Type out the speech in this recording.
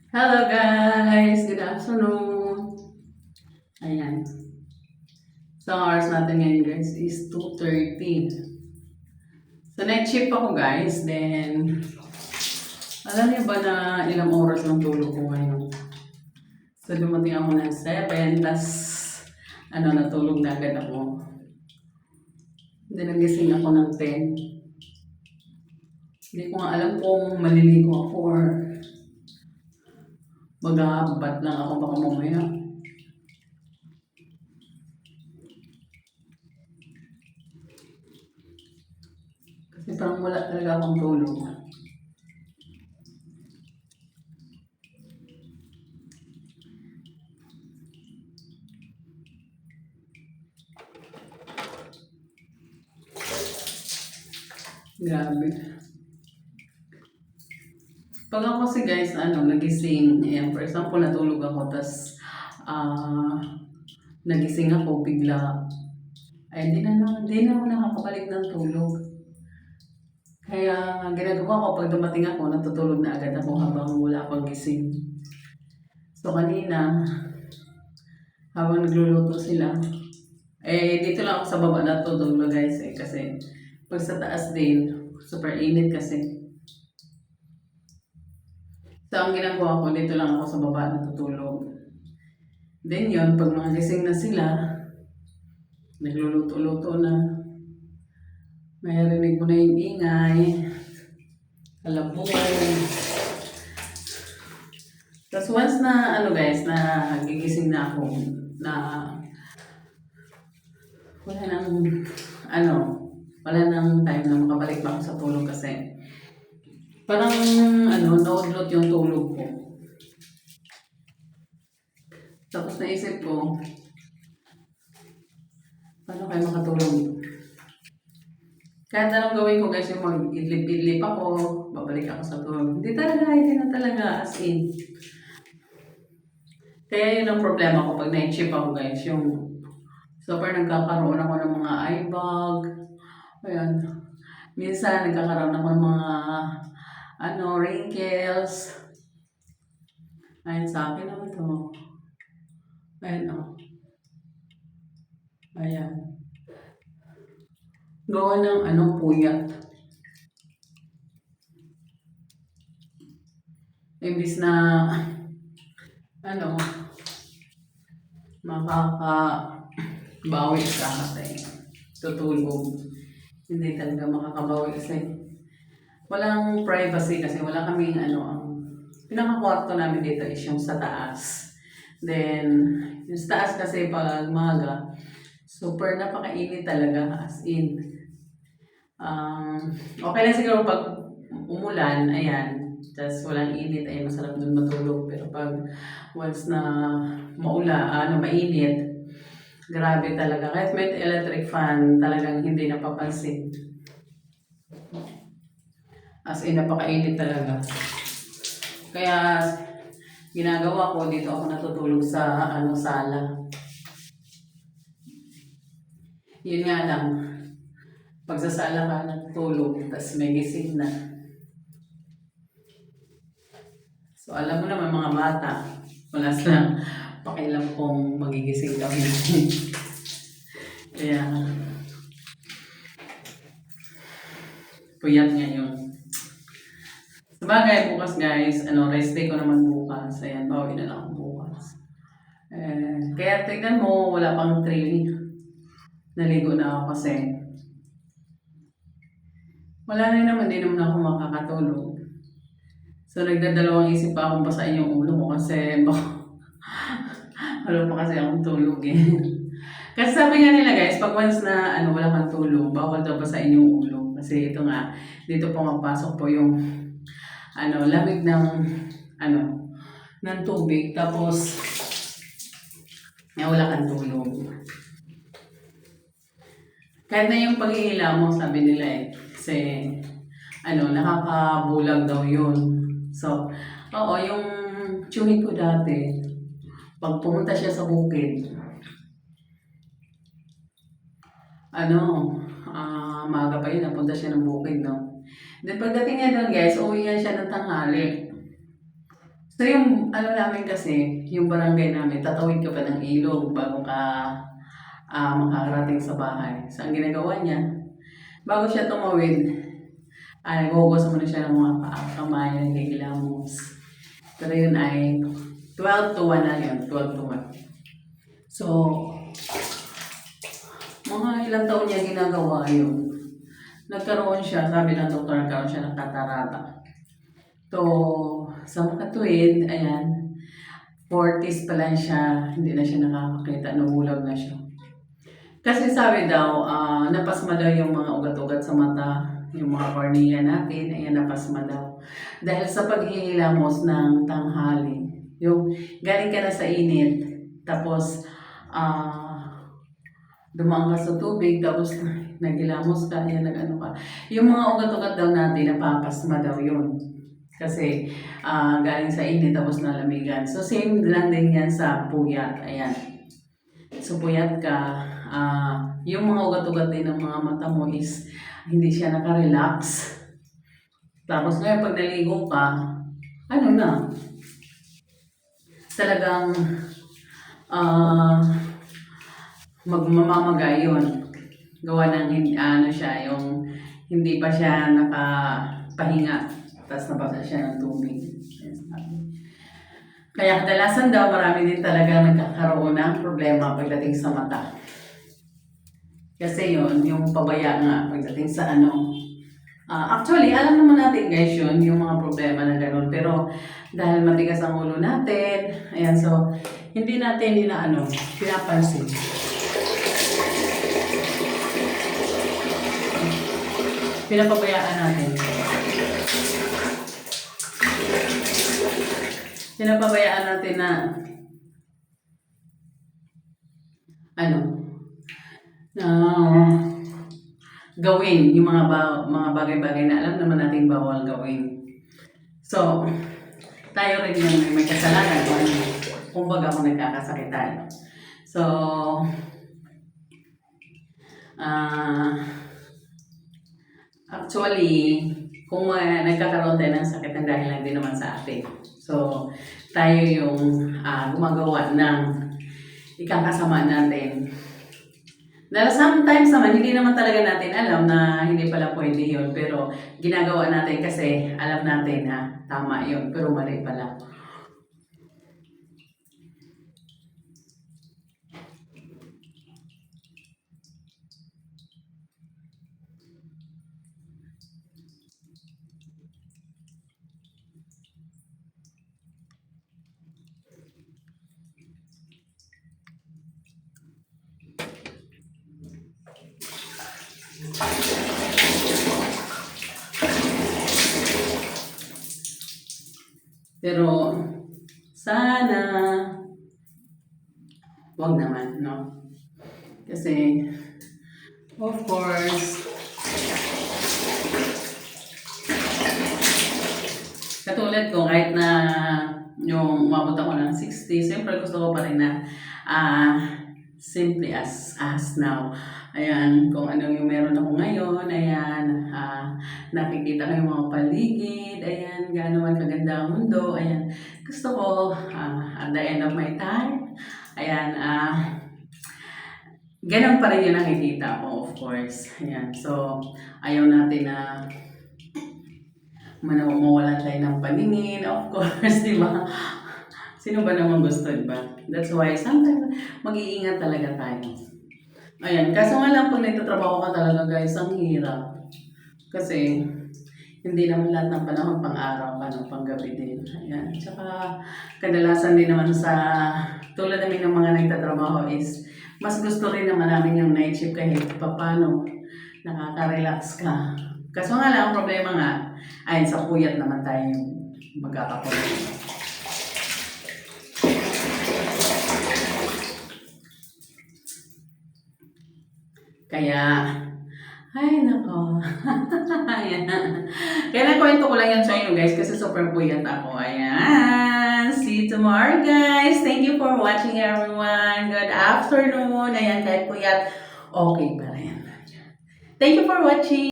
Hello guys! Good afternoon! Ayan. So, ang hours natin ngayon guys is 2:30. So, next shift ako guys. Then, alam niyo ba na ilang oras lang tulog ko ngayon? So, dumating ako ng 7. Tas, natulog na agad ako. Then, nagising ako ng 10. Hindi ko nga alam kung maliligo ako or mag-aabat lang ako baka mamaya. Kasi parang wala talaga akong tulog. Grabe. Pag ako kasi guys, nagising, ayan, for example, natulog ako, tas, ah, nagising ako bigla, ay, di na ako nakakabalik ng tulog. Kaya, ginagawa ko, pag dumating ako, natutulog na agad ako habang wala akong gising. So, kanina, habang nagluluto sila, dito lang ako sa baba natutulog guys, kasi, pag sa taas din, super init kasi. So, ang ginagawa ko, dito lang ako sa baba natutulog. Then yun, pag mga gising na sila, nagluluto-luto na, may rinig mo na yung ingay, kalabog. Tapos once na, guys, na gigising na ako, na wala nang, ano, wala nang time na makabalik pa ako sa tulog kasi parang, naudlot yung tulog ko. Tapos naisip ko, paano kayo makatulog? Kahit anong gawin ko guys, yung mag-idlip-idlip ako, babalik ako sa tulog. Hindi na talaga, as in. Kaya yun ang problema ko pag night shift ako guys, yung super nagkakaroon ako ng mga eye bag. Ayan. Minsan nagkakaroon ako ng mga wrinkles. Ayan sa akin naman to. Ayan o. Ayan. Gawa ng puyat. Imbis na makakabawi ka kasi tutulog. Hindi talaga makakabawi kasi walang privacy kasi wala kaming ang pinakakwarto namin dito is yung sa taas. Then, yung sa taas kasi pag maga, super napakainit talaga as in. Okay lang siguro pag umulan, ayan, tas walang init, ay masarap dun matulog. Pero pag once na mainit, grabe talaga. Kahit may electric fan, talagang hindi napapansin. As in, napakainit talaga. Kaya, ginagawa ko, dito ako natutulog sa sala. Yun nga lang, pag sa sala ka natutulog, tas may gising na. So, alam mo naman mga bata, wala silang pakialam kung magigising ka. Kaya, puyat ngayon. Sabagay, bukas guys, rest day ko naman bukas. Ayan, bawi na lang ako bukas. Kaya tignan mo, wala pang 3. Naligo na ako kasi wala rin naman, din naman ako makakatulog. So, nagdadalawang isip pa akong basahin yung ulo ko kasi wala pa kasi akong tulog eh. Kasi sabi nga nila guys, pag once na wala kang tulog, bawal daw basahin yung ulo. Kasi ito nga, dito pumapasok po yung lamig ng tubig. Tapos, wala kang tulog. Kahit na yung pag-iila mo, sabi nila kasi, nakakabulag daw yun. So, oo, yung tsuhin ko dati, pag pumunta siya sa bukid, maaga pa yun, napunta siya ng bukid, no? Then pagdating niya doon guys, uwi yan siya ng tanghali. So yung ano namin kasi, yung barangay namin, tatawid ka pa ng ilog bago ka makakarating sa bahay. So ang ginagawa niya, bago siya tumawid, naghuhugas muna siya ng mga paa, kamay, nagigilamos. Pero yun ay 12 to 1 na yun, 12 to 1. So, mga ilang taon niya ginagawa yun. Nagkaroon siya, sabi ng doktor, nagkaroon siya ng katarata. So, sa makatuwid, ayan, 40s pa lang siya, hindi na siya nakakakita, nahulag na siya. Kasi sabi daw, napasma daw yung mga ugat-ugat sa mata, yung mga cornea natin, ayan, napasma daw. Dahil sa paghihilamos ng tanghali, yung galing ka na sa init, tapos dumaan ka sa tubig, tapos naghilamos ka, ayan, nag-ano ka. Yung mga ugat-ugat daw natin, napapasma daw yun. Kasi galing sa init, tapos nalamigan. So same lang din yan sa puyat, ayan. So puyat ka, yung mga ugat-ugat din ng mga mata mo is hindi siya nakarelax. Tapos ngayon pag naligo ka, ano na, talagang magmamamagay yun. Gawa ng ano siya, yung hindi pa siya nakapahinga. Tapos nabasa siya ng tubig. Kaya kadalasan daw marami din talaga nagkakaroon ng problema pagdating sa mata. Kasi yun, yung pabaya nga pagdating sa ano. Actually, alam naman natin guys yun, yung mga problema na gano'n. Pero dahil matigas ang ulo natin, ayan, so hindi natin pinapansin. Pinapabayaan natin. Pinapabayaan natin na gawin yung mga bagay-bagay na alam naman nating bawal gawin. So, tayo rin yung may kasalanan kung baga kung nagkakasakit tayo. So, actually, kung nagkakaroon tayo ng sakit, ang dahil lang din naman sa atin. So, tayo yung gumagawa ng ikakasama natin. Dahil sometimes naman, hindi naman talaga natin alam na hindi pala pwede yun. Pero ginagawa natin kasi alam natin na tama yun. Pero mali pala. Pero sana wag naman, no? Kasi of course katulad ko kahit na yung umabot ako ng 60, siyempre gusto ko pa rin na simply as now. Ayan, kung ano yung meron ako ngayon, ayan, nakikita ko yung mga paligid, ayan, gaano man kaganda ang mundo, ayan. Gusto ko, at the end of my time, ayan, ganun pa rin yung nakikita ko, of course. Ayan, so, ayaw natin na mawalan tayo ng paningin, of course, di ba? Sino ba naman gusto, di ba? That's why sometimes mag-iingat talaga tayo. Ayan, kaso nga lang pag nagtatrabaho ka talaga guys, ang hirap. Kasi hindi naman lahat ng panahon pang-araw ka, pang-gabi din. Ayan, tsaka kadalasan din naman sa tulad namin ng mga nagtatrabaho is mas gusto rin naman namin yung night shift kahit paano nakaka-relax ka. Kaso nga lang, ang problema nga, ay sa puyat naman tayo magkakapulit. Kaya, ay nako. Ayan. Kaya nakwento ko lang yan sa inyo guys kasi super puyat ako. Ayan. See you tomorrow guys. Thank you for watching everyone. Good afternoon. Ayan, kahit puyat, okay pa rin. Thank you for watching.